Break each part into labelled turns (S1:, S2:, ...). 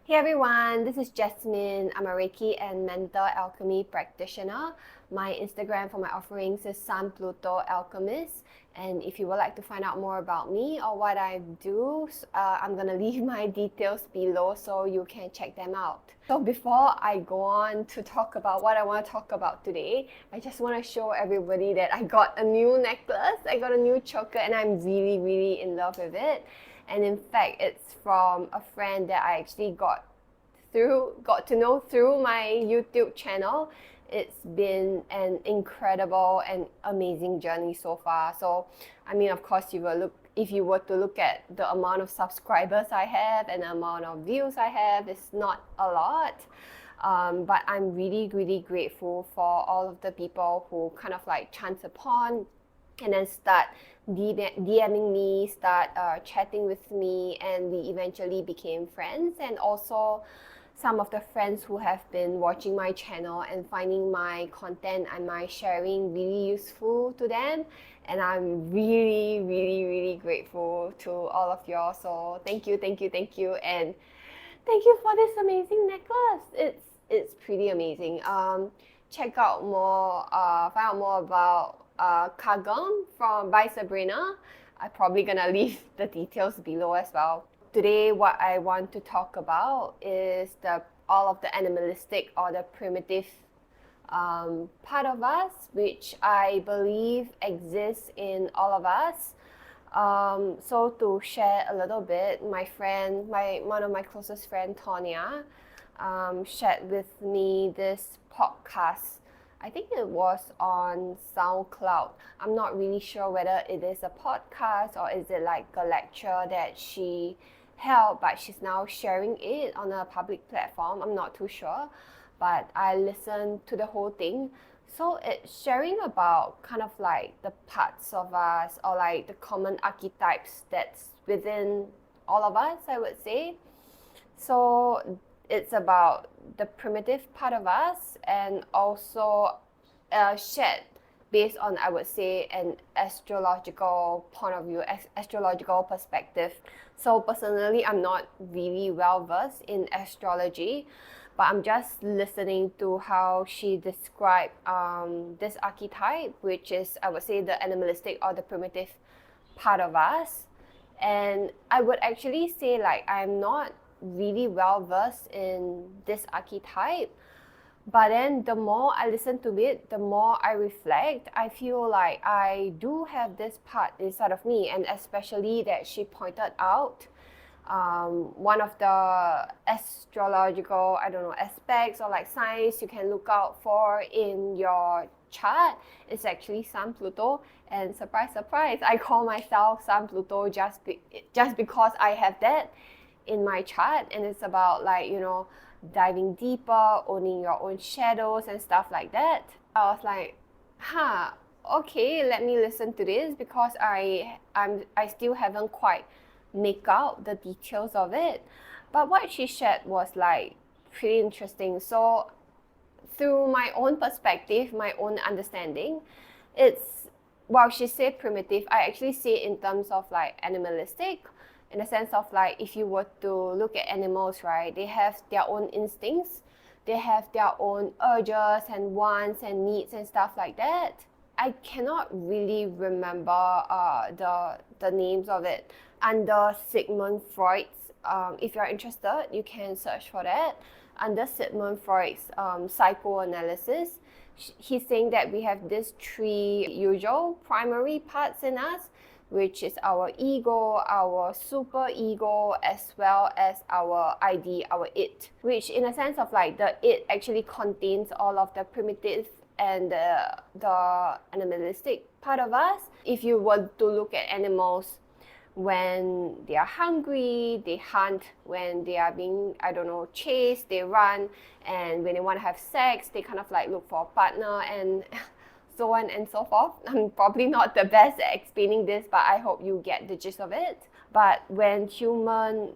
S1: Hey everyone, this is Jasmine. I'm a Reiki and Mental Alchemy practitioner. My Instagram for my offerings is Sun Pluto Alchemist. And if you would like to find out more about me or what I do, I'm gonna leave my details below so you can check them out. So before I go on to talk about what I want to talk about today, I just want to show everybody that I got a new necklace, I got a new choker, and I'm really in love with it. And in fact, it's from a friend that I actually got to know through my YouTube channel. It's been an incredible and amazing journey so far. So, I mean, of course, if you were to look at the amount of subscribers I have and the amount of views I have, it's not a lot. But I'm really grateful for all of the people who kind of like chance upon and then start DMing me, start chatting with me, and we eventually became friends. And also some of the friends who have been watching my channel and finding my content and my sharing really useful to them. And I'm really grateful to all of y'all. So thank you, and thank you for this amazing necklace. It's pretty amazing. Check out more, find out more about Kagum by Sabrina. I'm probably gonna leave the details below as well. Today, what I want to talk about is all of the animalistic or the primitive part of us, which I believe exists in all of us. So to share a little bit, one of my closest friend, Tonya, shared with me this podcast. I think it was on SoundCloud. I'm not really sure whether it is a podcast or is it like a lecture that she held, but she's now sharing it on a public platform. I'm not too sure, but I listened to the whole thing. So it's sharing about kind of like the parts of us or like the common archetypes that's within all of us, I would say. So it's about the primitive part of us and also shared based on, I would say, an astrological point of view, astrological perspective. So personally, I'm not really well versed in astrology, but I'm just listening to how she described this archetype, which is, I would say, the animalistic or the primitive part of us. And I would actually say like I'm not really well versed in this archetype, but then the more I listen to it, the more I reflect, I feel like I do have this part inside of me. And especially that she pointed out one of the astrological, I don't know, aspects or like signs you can look out for in your chart is actually Sun Pluto. And surprise I call myself Sun Pluto just because I have that in my chart. And it's about like, you know, diving deeper, owning your own shadows and stuff like that. I was like, okay, let me listen to this, because I still haven't quite make out the details of it. But what she shared was like pretty interesting. So through my own perspective, my own understanding, it's, while she said primitive, I actually see it in terms of like animalistic, in the sense of like, if you were to look at animals, right, they have their own instincts, they have their own urges and wants and needs and stuff like that. I cannot really remember the names of it. Under Sigmund Freud's, if you're interested, you can search for that. Under Sigmund Freud's psychoanalysis, he's saying that we have these three usual primary parts in us, which is our ego, our super ego, as well as our ID, our it, which in a sense of like the it actually contains all of the primitive and the animalistic part of us. If you were to look at animals, when they are hungry, they hunt. When they are being, I don't know, chased, they run. And when they want to have sex, they kind of like look for a partner, and so on and so forth. I'm probably not the best at explaining this, but I hope you get the gist of it. But when human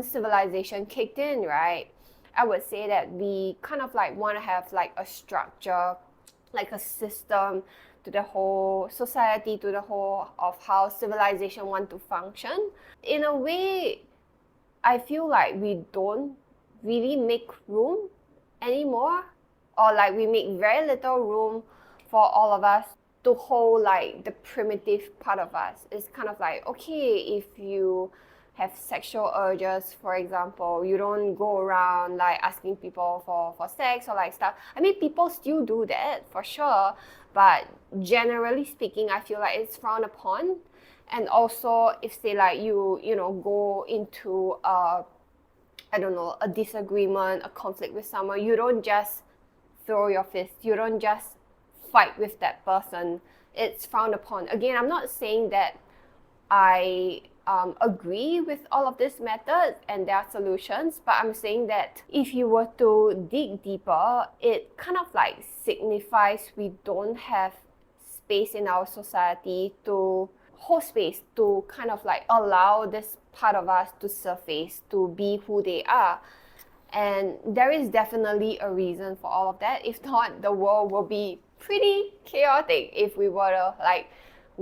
S1: civilization kicked in, right, I would say that we kind of like want to have like a structure, like a system to the whole society, to the whole of how civilization want to function. In a way, I feel like we don't really make room anymore, or like we make very little room for all of us to hold like the primitive part of us. It's kind of like, okay, if you have sexual urges, for example, you don't go around like asking people for sex or like stuff. I mean, people still do that for sure, but generally speaking, I feel like it's frowned upon. And also, if say like you know go into I don't know, a disagreement, a conflict with someone, you don't just throw your fist, you don't just fight with that person. It's frowned upon. Again, I'm not saying that I agree with all of these methods and their solutions, but I'm saying that if you were to dig deeper, it kind of like signifies we don't have space in our society to hold space to kind of like allow this part of us to surface, to be who they are. And there is definitely a reason for all of that. If not, the world will be pretty chaotic if we were to like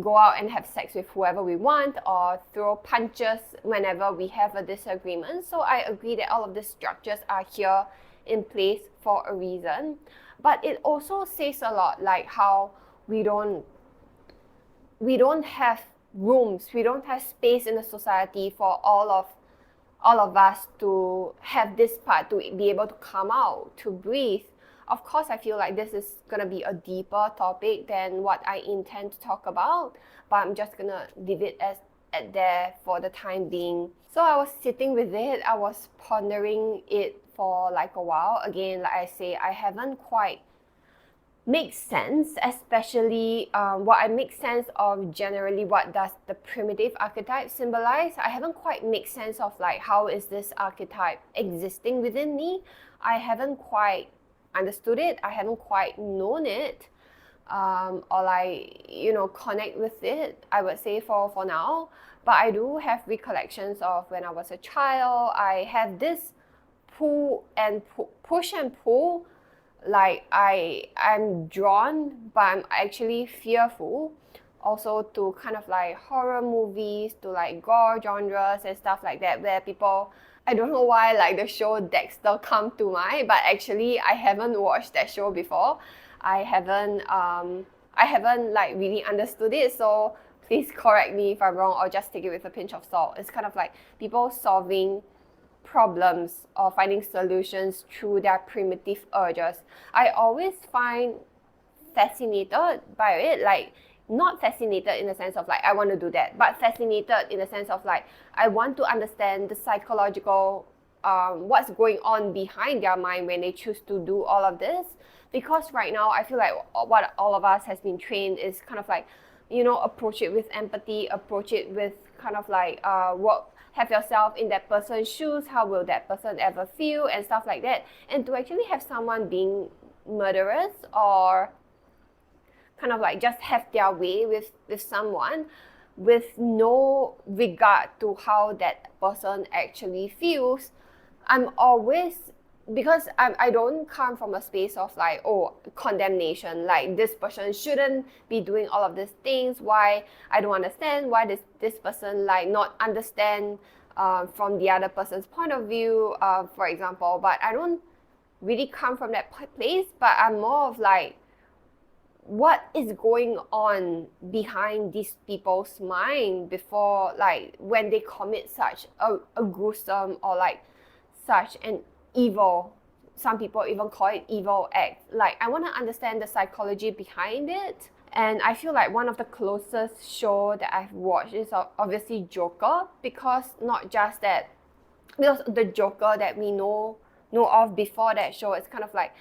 S1: go out and have sex with whoever we want or throw punches whenever we have a disagreement. So I agree that all of these structures are here in place for a reason. But it also says a lot, like how we don't have rooms, we don't have space in the society for all of us to have this part, to be able to come out, to breathe. Of course, I feel like this is gonna be a deeper topic than what I intend to talk about, but I'm just gonna leave it at there for the time being. So I was sitting with it, I was pondering it for like a while. Again, like I say, I haven't quite make sense, especially what I make sense of generally what does the primitive archetype symbolize. I haven't quite make sense of like how is this archetype existing within me. I haven't quite understood it. I haven't quite known it, or like connect with it, I would say for now. But I do have recollections of when I was a child. I have this push and pull, like I'm drawn, but I'm actually fearful also to kind of like horror movies, to like gore genres and stuff like that, where people, I don't know why like the show Dexter come to mind, but actually I haven't watched that show before. I haven't like really understood it, so please correct me if I'm wrong or just take it with a pinch of salt. It's kind of like people solving problems or finding solutions through their primitive urges. I always find fascinated by it, like not fascinated in the sense of like I want to do that, but fascinated in the sense of like I want to understand the psychological what's going on behind their mind when they choose to do all of this. Because right now I feel like what all of us has been trained is kind of like, approach it with empathy, approach it with kind of like have yourself in that person's shoes, how will that person ever feel and stuff like that. And to actually have someone being murderous or kind of like just have their way with someone with no regard to how that person actually feels, I'm always, because I don't come from a space of like, condemnation, like this person shouldn't be doing all of these things, why I don't understand, why this person like not understand from the other person's point of view, for example. But I don't really come from that place, but I'm more of like, what is going on behind these people's mind before, like when they commit such a gruesome or like such an evil, some people even call it evil act. Like I want to understand the psychology behind it. And I feel like one of the closest show that I've watched is obviously Joker, because not just that, because the Joker that we know of before that show, it's kind of like,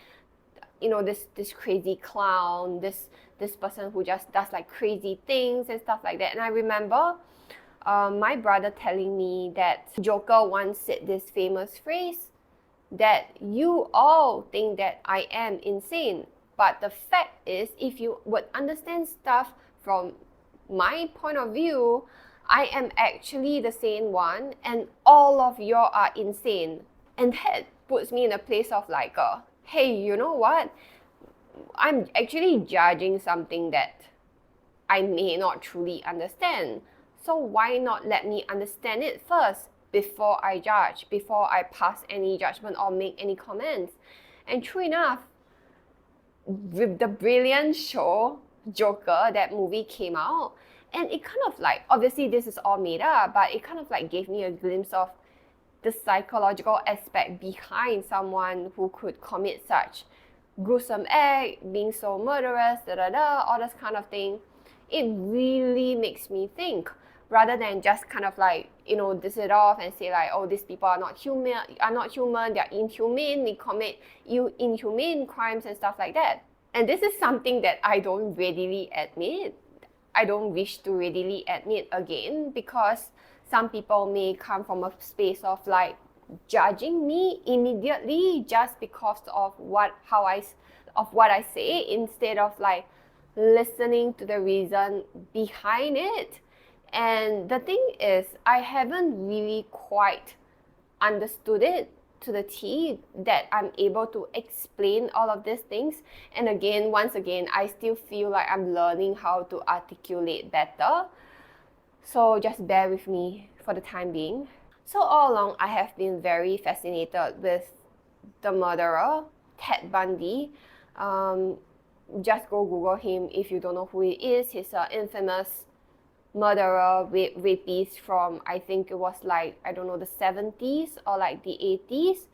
S1: this crazy clown, this person who just does like crazy things and stuff like that. And I remember my brother telling me that Joker once said this famous phrase, that you all think that I am insane, but the fact is, if you would understand stuff from my point of view, I am actually the sane one and all of you are insane. And that puts me in a place of like, hey, you know what? I'm actually judging something that I may not truly understand. So why not let me understand it first? before I judge, before I pass any judgment or make any comments. And true enough, with the brilliant show Joker, that movie came out, and it kind of like, obviously this is all made up, but it kind of like gave me a glimpse of the psychological aspect behind someone who could commit such gruesome act, being so murderous, all this kind of thing. It really makes me think, rather than just kind of like, diss it off and say like, oh, these people are not human, they're inhumane, they commit inhumane crimes and stuff like that. And this is something that I don't readily admit. I don't wish to readily admit again, because some people may come from a space of like judging me immediately just because of what I say, instead of like listening to the reason behind it. And the thing is, I haven't really quite understood it to the T that I'm able to explain all of these things. And again, once again, I still feel like I'm learning how to articulate better. So just bear with me for the time being. So all along, I have been very fascinated with the murderer, Ted Bundy. Just go Google him if you don't know who he is. He's an infamous murderer, rapist from, I think it was like, I don't know, the 70s or like the 80s.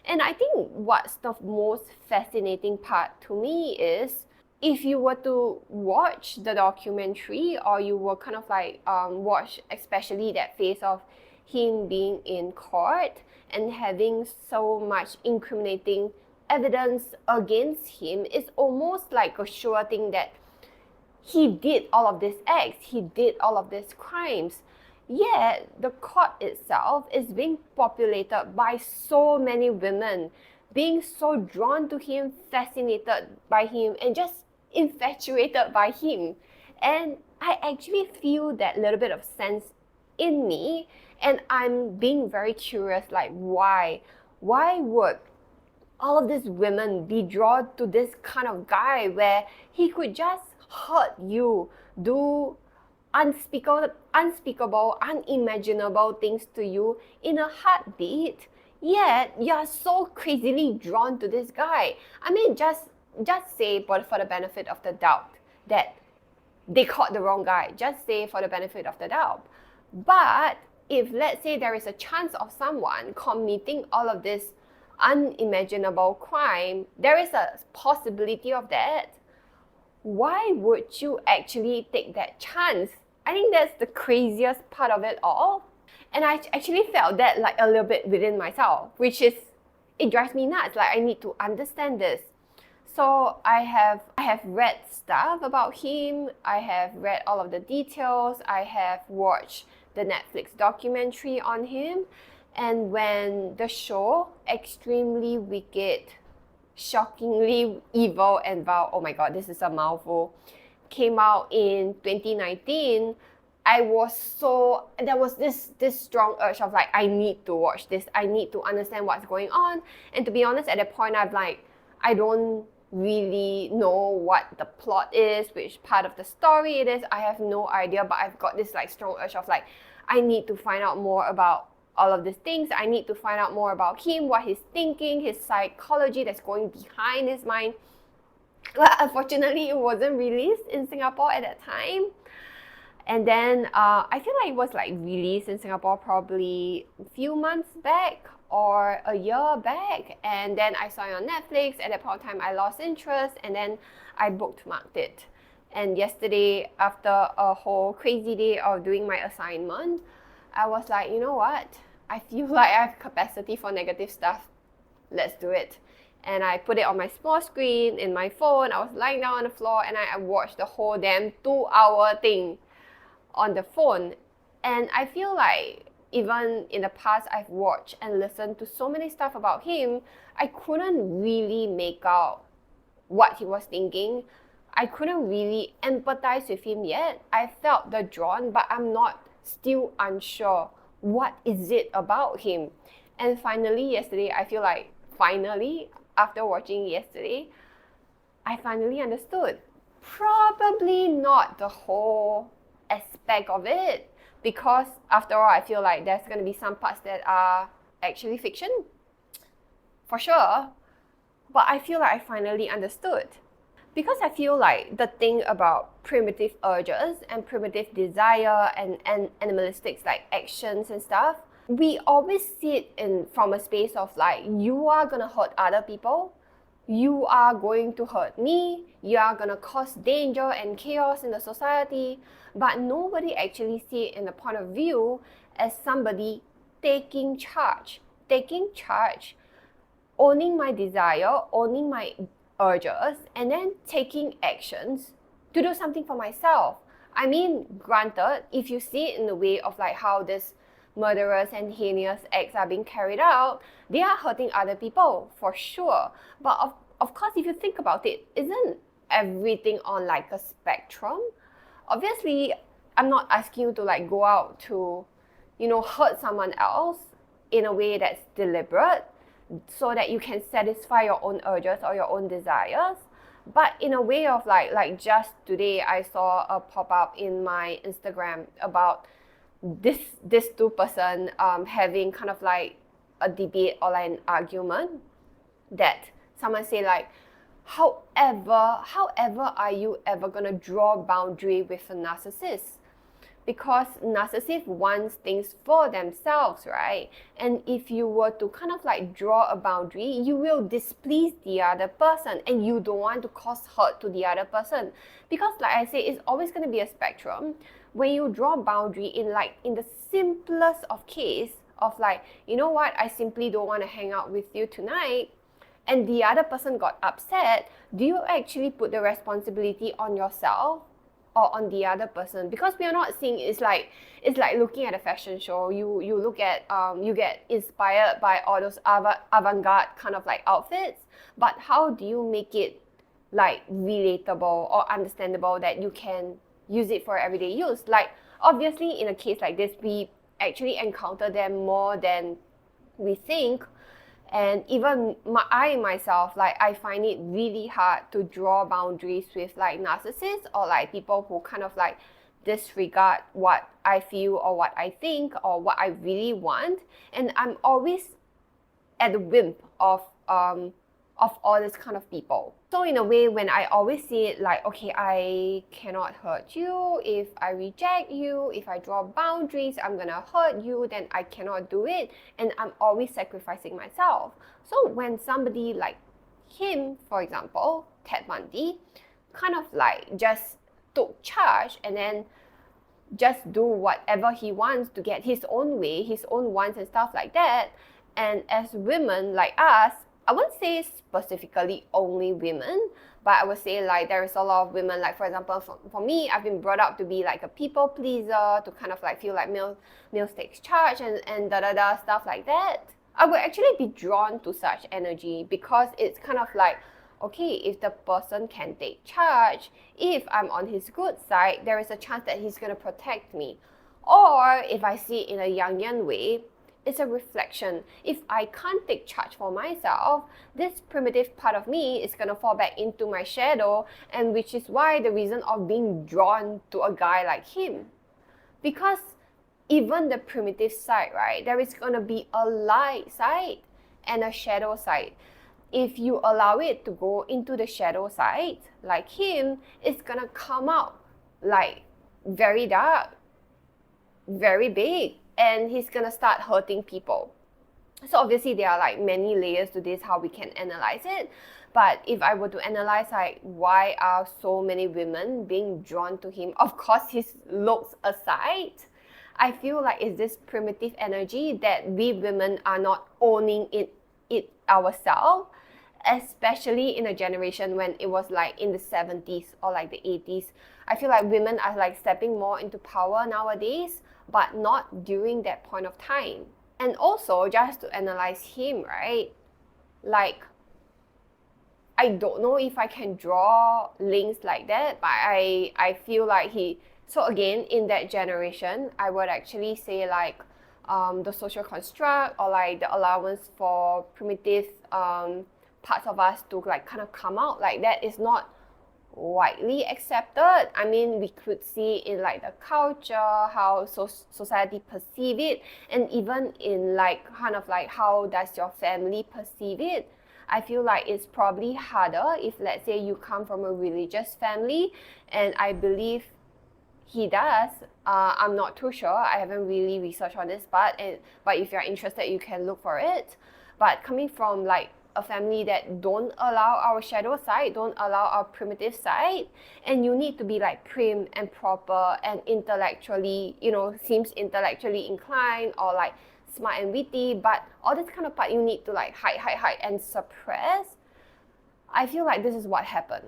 S1: And I think what's the most fascinating part to me is, if you were to watch the documentary, or you were kind of like watch especially that phase of him being in court and having so much incriminating evidence against him, it's almost like a sure thing that he did all of these acts, he did all of these crimes. Yet the court itself is being populated by so many women, being so drawn to him, fascinated by him, and just infatuated by him. And I actually feel that little bit of sense in me, and I'm being very curious, like why would all of these women be drawn to this kind of guy where he could just hurt you, do unspeakable, unimaginable things to you in a heartbeat, yet you're so crazily drawn to this guy? I mean, just say, but for the benefit of the doubt, that they caught the wrong guy. Just say for the benefit of the doubt. But if, let's say, there is a chance of someone committing all of this unimaginable crime, there is a possibility of that. Why would you actually take that chance? I think that's the craziest part of it all. And I actually felt that like a little bit within myself, which is, it drives me nuts. Like, I need to understand this. So I have read stuff about him. I have read all of the details. I have watched the Netflix documentary on him. And when the show Extremely Wicked, Shockingly Evil and Vile, oh my god, this is a mouthful, came out in 2019, there was this strong urge of like, I need to watch this, I need to understand what's going on. And to be honest, at that point, I'm like, I don't really know what the plot is, which part of the story it is. I have no idea, but I've got this like strong urge of like, I need to find out more about all of these things. I need to find out more about him, what he's thinking, his psychology that's going behind his mind. But unfortunately, it wasn't released in Singapore at that time. And then I feel like it was like released in Singapore probably a few months back or a year back. And then I saw it on Netflix. At that point of time, I lost interest, and then I bookmarked it. And yesterday, after a whole crazy day of doing my assignment, I was like, you know what? I feel like I have capacity for negative stuff. Let's do it. And I put it on my small screen in my phone. I was lying down on the floor, and I watched the whole damn 2-hour thing on the phone. And I feel like even in the past, I've watched and listened to so many stuff about him, I couldn't really make out what he was thinking. I couldn't really empathize with him yet. I felt the drawn, but I'm not still unsure what is it about him. And finally yesterday, I feel like after watching yesterday, I finally understood. Probably not the whole aspect of it, because after all, I feel like there's going to be some parts that are actually fiction, for sure. But I feel like I finally understood. Because I feel like the thing about primitive urges and primitive desire and animalistic like actions and stuff, we always see it from a space of like, you are gonna hurt other people, you are going to hurt me, you are gonna cause danger and chaos in the society, but nobody actually see it in the point of view as somebody taking charge, owning my desire, owning my urges, and then taking actions to do something for myself. I mean, granted, if you see it in the way of like how this murderous and heinous acts are being carried out, they are hurting other people for sure. But of course, if you think about it, isn't everything on like a spectrum? Obviously, I'm not asking you to like go out to, hurt someone else in a way that's deliberate, so that you can satisfy your own urges or your own desires. But in a way of like just today, I saw a pop-up in my Instagram about this two person having kind of like a debate or like an argument, that someone say like, however are you ever gonna draw a boundary with a narcissist? Because narcissist wants things for themselves, right? And if you were to kind of like draw a boundary, you will displease the other person, and you don't want to cause hurt to the other person. Because like I say, it's always going to be a spectrum. When you draw a boundary in the simplest of case of like, you know what, I simply don't want to hang out with you tonight, and the other person got upset, do you actually put the responsibility on yourself or on the other person? Because we are not seeing, it's like looking at a fashion show. You look at you get inspired by all those avant-garde kind of like outfits, but how do you make it like relatable or understandable that you can use it for everyday use? Like obviously in a case like this, we actually encounter them more than we think. And even I myself, like I find it really hard to draw boundaries with like narcissists or like people who kind of like disregard what I feel or what I think or what I really want. And I'm always at the whim of all this kind of people. So in a way, when I always see it like, okay, I cannot hurt you. If I reject you, if I draw boundaries, I'm gonna hurt you, then I cannot do it. And I'm always sacrificing myself. So when somebody like him, for example, Ted Bundy, kind of like just took charge and then just do whatever he wants to get his own way, his own wants and stuff like that. And as women like us, I wouldn't say specifically only women, but I would say like there is a lot of women, like for example, for me, I've been brought up to be like a people pleaser, to kind of like feel like male takes charge and da stuff like that. I would actually be drawn to such energy because it's kind of like, okay, if the person can take charge, if I'm on his good side, there is a chance that he's going to protect me. Or if I see it in a Jungian way, it's a reflection. If I can't take charge for myself, this primitive part of me is going to fall back into my shadow, and which is why the reason of being drawn to a guy like him. Because even the primitive side, right, there is going to be a light side and a shadow side. If you allow it to go into the shadow side, like him, it's going to come out like very dark, very big, and he's gonna start hurting people. So obviously there are like many layers to this, how we can analyze it. But if I were to analyze like why are so many women being drawn to him, of course his looks aside, I feel like it's this primitive energy that we women are not owning it ourselves, especially in a generation when it was like in the 70s or like the 80s. I feel like women are like stepping more into power nowadays, but not during that point of time. And also, just to analyze him, right? Like, I don't know if I can draw links like that, but I feel like so again, in that generation, I would actually say like the social construct or like the allowance for primitive parts of us to like kind of come out, like that is not widely accepted. I mean, we could see in like the culture, how society perceive it, and even in like kind of like how does your family perceive it. I feel like it's probably harder if, let's say, you come from a religious family, and I believe he does. I'm not too sure. I haven't really researched on this part, but if you're interested, you can look for it. But coming from like a family that don't allow our shadow side, don't allow our primitive side, and you need to be like prim and proper and intellectually, seems intellectually inclined or like smart and witty, but all this kind of part you need to like hide and suppress. I feel like this is what happened.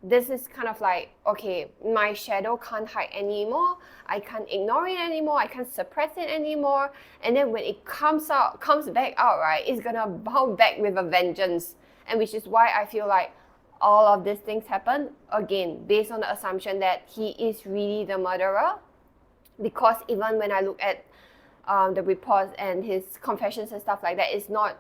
S1: This is kind of like, okay, my shadow can't hide anymore, I can't ignore it anymore, I can't suppress it anymore, and then when it comes back out, right, it's gonna bounce back with a vengeance. And which is why I feel like all of these things happen, again, based on the assumption that he is really the murderer. Because even when I look at the reports and his confessions and stuff like that, it's not,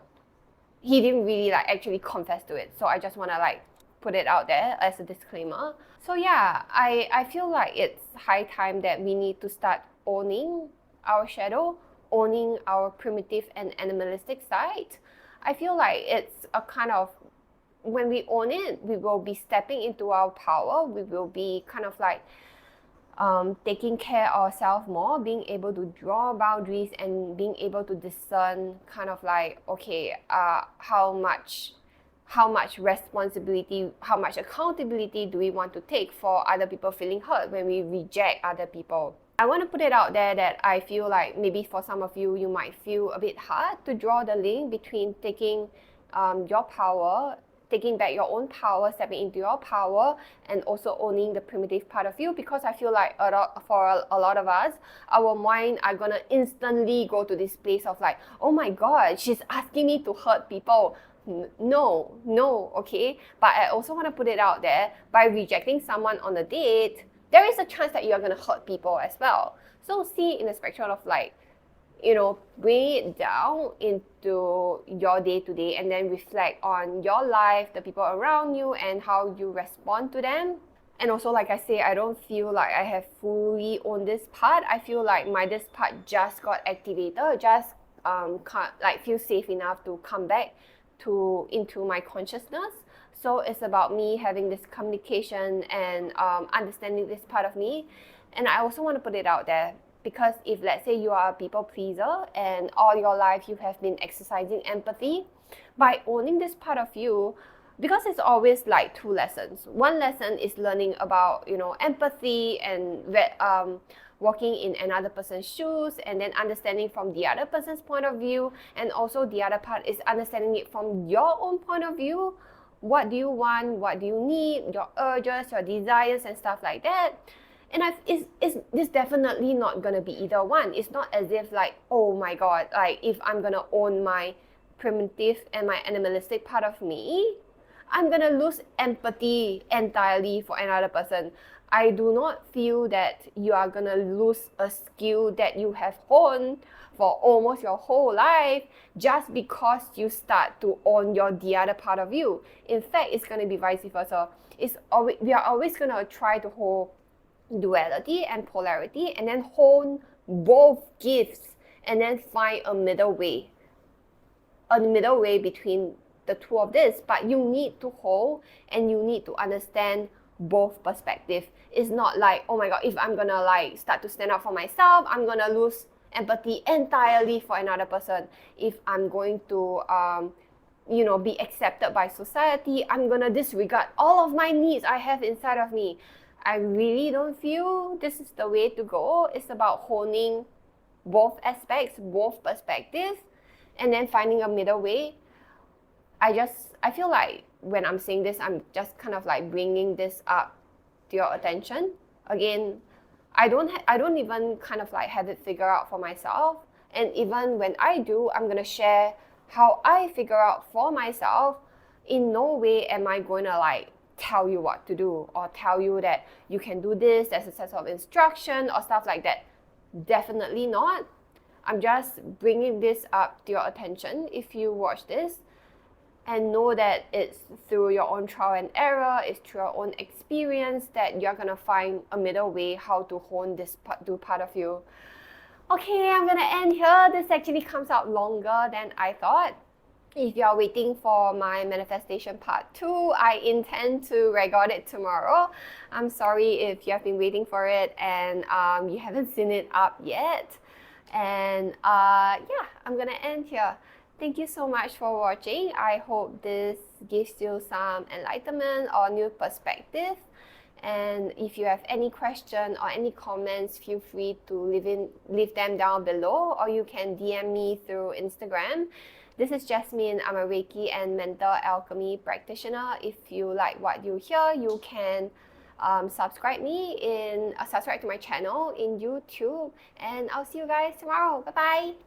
S1: he didn't really like actually confess to it. So I just want to like put it out there as a disclaimer. So yeah, I feel like it's high time that we need to start owning our shadow, owning our primitive and animalistic side. I feel like it's a kind of, when we own it, we will be stepping into our power. We will be kind of like taking care of ourselves more, being able to draw boundaries and being able to discern kind of like, okay, how much responsibility, how much accountability do we want to take for other people feeling hurt when we reject other people. I want to put it out there that I feel like maybe for some of you, you might feel a bit hard to draw the link between taking your power, taking back your own power, stepping into your power, and also owning the primitive part of you, because I feel like for a lot of us, our mind are gonna instantly go to this place of like, oh my god, she's asking me to hurt people. No, okay? But I also want to put it out there, by rejecting someone on a date, there is a chance that you're going to hurt people as well. So see in the spectrum of like, bring it down into your day-to-day and then reflect on your life, the people around you, and how you respond to them. And also, like I say, I don't feel like I have fully owned this part. I feel like this part just got activated, just can't like feel safe enough to come back into my consciousness. So it's about me having this communication and understanding this part of me. And I also want to put it out there, because if, let's say, you are a people pleaser and all your life you have been exercising empathy, by owning this part of you, because it's always like two lessons. One lesson is learning about, empathy and walking in another person's shoes, and then understanding from the other person's point of view. And also the other part is understanding it from your own point of view. What do you want? What do you need? Your urges, your desires, and stuff like that. And it's definitely not gonna be either one. It's not as if like, oh my god, like if I'm gonna own my primitive and my animalistic part of me, I'm gonna lose empathy entirely for another person. I do not feel that you are gonna lose a skill that you have honed for almost your whole life just because you start to own the other part of you. In fact, it's gonna be vice versa. We are always gonna try to hold duality and polarity, and then hone both gifts, and then find a middle way between the two of this. But you need to hold and you need to understand both perspectives. It's not like, oh my god, if I'm gonna like start to stand up for myself, I'm gonna lose empathy entirely for another person. If I'm going to be accepted by society, I'm gonna disregard all of my needs I have inside of me. I really don't feel this is the way to go. It's about honing both aspects, both perspectives, and then finding a middle way. I feel like when I'm saying this, I'm just kind of like bringing this up to your attention. Again, I don't even kind of like have it figured out for myself. And even when I do, I'm gonna share how I figure out for myself. In no way am I going to like tell you what to do or tell you that you can do this, there's a set of instruction or stuff like that. Definitely not. I'm just bringing this up to your attention if you watch this. and know that it's through your own trial and error, it's through your own experience that you're gonna find a middle way how to hone this part of you. Okay, I'm gonna end here. This actually comes out longer than I thought. If you're waiting for my manifestation part 2, I intend to record it tomorrow. I'm sorry if you have been waiting for it and you haven't seen it up yet. And yeah, I'm gonna end here. Thank you so much for watching. I hope this gives you some enlightenment or new perspective. And if you have any question or any comments, feel free to leave them down below, or you can DM me through Instagram. This is Jasmine. I'm a Reiki and Mental Alchemy practitioner. If you like what you hear, you can subscribe to my channel in YouTube. And I'll see you guys tomorrow. Bye bye.